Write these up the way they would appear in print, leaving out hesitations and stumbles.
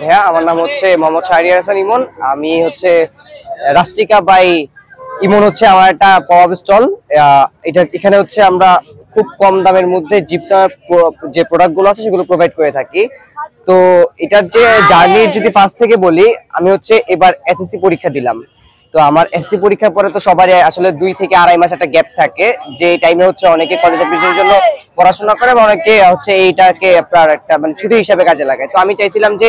ভাইয়া আমার নাম হচ্ছে মোহাম্মদ শাহরিয়ার হাসান ইমন। আমি হচ্ছে রাস্টিকা বাই ইমন হচ্ছে আমার একটা পপ স্টল। এটা এখানে হচ্ছে আমরা খুব কম দামের মধ্যে জিপসামের যে প্রোডাক্টগুলো আছে সেগুলো প্রোভাইড করে থাকি। তো এটার যে জার্নি যদি ফার্স্ট থেকে বলি, আমি হচ্ছে এবার এসএসসি পরীক্ষা দিলাম। তো আমার এসএসসি পরীক্ষার পরে তো সবারই আসলে 2 থেকে আড়াই মাস একটা গ্যাপ থাকে, যে টাইমে হচ্ছে অনেকে কলেজ অ্যাডমিশনের জন্য পড়াশোনা করে এবং অনেকে হচ্ছে এইটাকে আপনার একটা মানে ছুটি হিসাবে কাজে লাগায়। তো আমি চাইছিলাম যে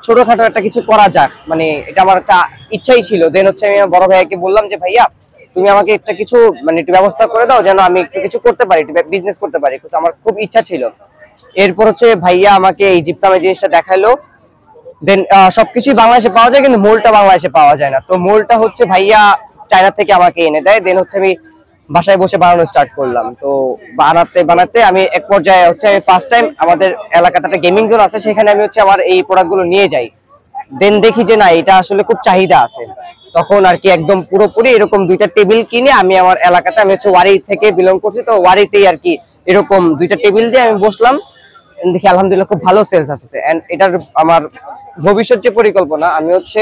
ছোটখাটো একটা কিছু করা যাক, মানে এটা আমার একটা ইচ্ছাই ছিল। দেন হচ্ছে আমি বড় ভাইয়াকে বললাম যে ভাইয়া তুমি আমাকে একটা কিছু মানে একটু ব্যবস্থা করে দাও যেন আমি একটু কিছু করতে পারি, একটু বিজনেস করতে পারি, আমার খুব ইচ্ছা ছিল। এরপর হচ্ছে ভাইয়া আমাকে এই জিপসামের জিনিসটা দেখালো। দেন সবকিছুই বাংলাদেশে পাওয়া যায় কিন্তু মোলটা বাংলাদেশে পাওয়া যায় না। তো মোলটা হচ্ছে ভাইয়া চায়না থেকে আমাকে এনে দেয়। দেন হচ্ছে আমি বাসায় বসে বানানো স্টার্ট করলাম। তো বানাতে বানাতে আমি এক পর্যায়ে হচ্ছে ফার্স্ট টাইম আমাদের এলাকাতে একটা গেমিং জোন আছে, সেখানে আমি হচ্ছে আমার এই প্রোডাক্টগুলো নিয়ে যাই। দেন দেখি যে না, এটা আসলে খুব চাহিদা আছে। তখন আর কি একদম পুরোপুরি এরকম 2টা টেবিল কিনে আমি আমার এলাকাতে, আমি হচ্ছে ওয়ারি থেকে বিলং করছি, তো ওয়ারিতেই আর কি এরকম 2টা টেবিল দিয়ে আমি বসলাম। দেখি আলহামদুলিল্লাহ খুব ভালো সেলস আসছে। এন্ড এটার আমার ভবিষ্যৎ যে পরিকল্পনা, আমি হচ্ছে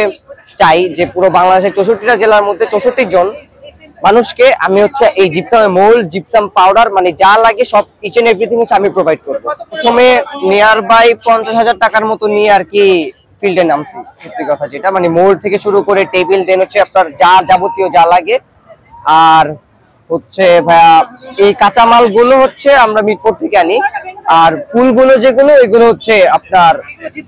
চাই যে পুরো বাংলাদেশের 64টা জেলার মধ্যে 64 জন মানুষকে আমি হচ্ছে এই জিপসামের মোল্ড, জিপসাম পাউডার, মানে যা লাগে সব ইচ এন্ড এভরিথিং হচ্ছে আমি প্রোভাইড করব। প্রথমে নিয়ার বাই 50,000 টাকার মতো নিয়ে আর কি ফিল্ডে নামছি। সত্যি কথা যেটা, মানে মোল্ড থেকে শুরু করে টেবিল, দেন হচ্ছে আপনার যা যাবতীয় যা লাগে। আর হচ্ছে ভাইয়া এই কাঁচামাল গুলো হচ্ছে আমরা মিরপুর থেকে আনি, আর ফুলগুলো যেগুলো এগুলো হচ্ছে আপনার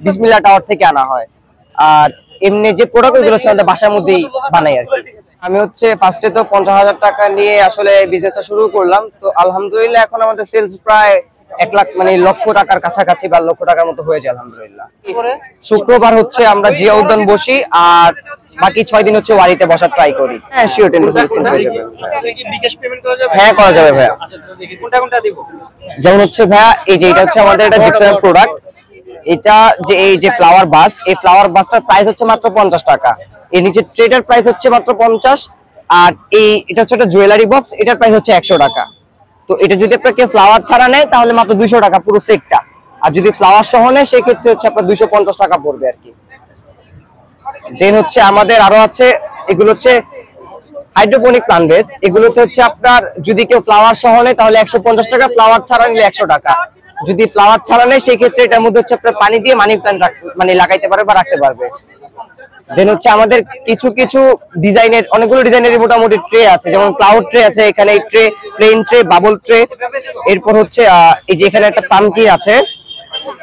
বিসমিল্লাহ টাওয়ার থেকে আনা হয়। আর এমনি যে প্রোডাক্ট ওইগুলো হচ্ছে আমাদের বাসার মধ্যেই বানাই আর কি। আমি হচ্ছে ফার্স্টে তো 50,000 টাকা নিয়ে আসলে বিজনেসটা শুরু করলাম। তো আলহামদুলিল্লাহ এখন আমাদের সেলস প্রায় 1 লাখ, মানে লক্ষ টাকার কাছাকাছি বা লক্ষ টাকার মতো হয়ে যায় আলহামদুলিল্লাহ। শুক্রবার হচ্ছে আমরা জিয়া উদ্যান বসি, আর বাকি 6 দিন হচ্ছে ওয়ারিতে বসার ট্রাই করি। হ্যাঁ শিওর, 10% হয়ে যাবে। হ্যাঁ করা যাবে ভাইয়া। যেমন হচ্ছে ভাইয়া এই যে এটা হচ্ছে আমাদের একটা জিপসাম প্রোডাক্ট। এটা যে এই যে ফ্লাওয়ার বাস, এই ফ্লাওয়ার বাসটার প্রাইস হচ্ছে মাত্র 50 টাকা। এর নিচে ট্রেটার প্রাইস হচ্ছে মাত্র 50। আর এটা হচ্ছে একটা জুয়েলারি বক্স, এটার প্রাইস হচ্ছে 100 টাকা। তো এটা যদি আপনাকে ফ্লাওয়ার ছাড়া নেয় তাহলে মাত্র 200 টাকা পুরো সেটটা। আর যদি ফ্লাওয়ার সহ নেয় সেক্ষেত্রে হচ্ছে আপনার 250 টাকা পড়বে আর কি। দেন হচ্ছে আমাদের আরো আছে, এগুলো হচ্ছে হাইড্রোপনিক প্লান্ট বেস। এগুলোতে হচ্ছে আপনার যদি কেউ ফ্লাওয়ার সহ নেয় তাহলে 150 টাকা, ফ্লাওয়ার ছাড়া নিলে 100 টাকা। যদি ফ্লাওয়ার ছাড়া নেয় সেই ক্ষেত্রে এটার মধ্যে হচ্ছে আপনার পানি দিয়ে মানি প্ল্যান্ট মানে লাগাইতে পারবে বা রাখতে পারবে। দেন হচ্ছে আমাদের কিছু কিছু ডিজাইনের, অনেকগুলো ডিজাইনের মোটামুটি ট্রে আছে, যেমন ক্লাউড ট্রে আছে, এখানে এই tray, plain tray, bubble tray. এরপর হচ্ছে এই যে এখানে একটা পামকি আছে,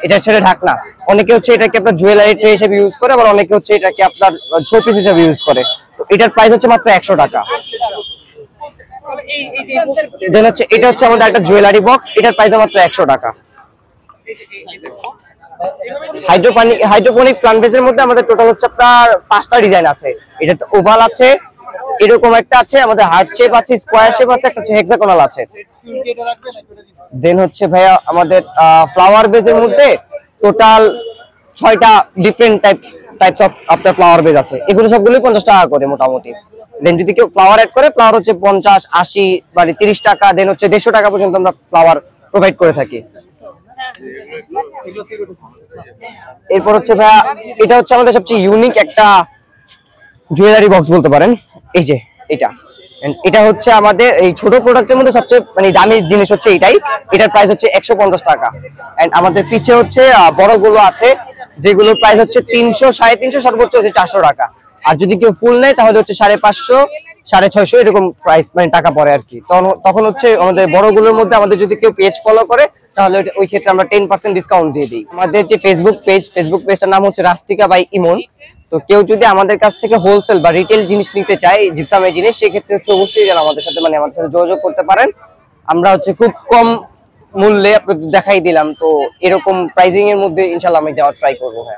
এটা ছেড়ে ঢাকনা। অনেকে হচ্ছে এটাকে আপনার জুয়েলারি ট্রে হিসেবে ইউজ করে, আবার অনেকে হচ্ছে এটাকে আপনার শোপিস হিসেবে ইউজ করে। তো এটার প্রাইস হচ্ছে মাত্র 100 টাকা। দেন হচ্ছে এটা হচ্ছে আমাদের একটা জুয়েলারি বক্স, এটার প্রাইস মাত্র 100 টাকা। হাইড্রোপনিক প্লান্ট বেসের মধ্যে আমাদের টোটাল হচ্ছে আপনার 5টা ডিজাইন আছে। এটা তো ওভাল আছে, এরকম একটা আছে, আমাদের হার্ট শেপ আছে, স্কোয়ার শেপ আছে, একটা হেক্সাগোনাল আছে। দেন হচ্ছে ভাইয়া আমাদের ফ্লাওয়ার বেসের মধ্যে টোটাল 6টা ডিফারেন্ট টাইপস অফ আপনার ফ্লাওয়ার বেস আছে। এগুলো সবগুলোই 50 টাকা করে মোটামুটি। দেন যদি কেউ ফ্লাওয়ার অ্যাড করে, ফ্লাওয়ার হচ্ছে 50, 80 মানে 30 টাকা। দেন হচ্ছে 150 টাকা পর্যন্ত আমরা ফ্লাওয়ার প্রোভাইড করে থাকি। এরপর হচ্ছে ভাইয়া এটা হচ্ছে আমাদের সবচেয়ে ইউনিক একটা জুয়েলারি বক্স বলতে পারেন। এই যে এটা হচ্ছে আমাদের এই ছোট প্রোডাক্টের মধ্যে সবচেয়ে মানে দামি জিনিস হচ্ছে এটাই। এটার প্রাইস হচ্ছে 150 টাকা। এন্ড আমাদের পিছে হচ্ছে বড়গুলো আছে, যেগুলোর প্রাইস হচ্ছে 300, 350, সর্বোচ্চ হচ্ছে 400 টাকা। আর যদি কেউ ফুল নেয় তাহলে হচ্ছে 550, 650 এরকম প্রাইস মানে টাকা পড়ে আর কি। তখন হচ্ছে আমাদের বড়গুলোর মধ্যে আমাদের যদি কেউ পেজ ফলো করে তাহলে ওই ক্ষেত্রে আমরা 10% ডিসকাউন্ট দিয়ে দিই। আমাদের যে ফেসবুক পেজটার নাম হচ্ছে রাস্টিকা বাই ইমন। তো কেউ যদি আমাদের কাছ থেকে হোলসেল বা রিটেল জিনিস নিতে চায়, জিপসামের জিনিস, সেক্ষেত্রে হচ্ছে অবশ্যই যেন আমাদের সাথে যোগাযোগ করতে পারেন। আমরা হচ্ছে খুব কম মূল্যে আপনাদের দেখাই দিলাম। তো এরকম প্রাইজিং এর মধ্যে ইনশাআল্লাহ আমি দেওয়ার ট্রাই করবো। হ্যাঁ।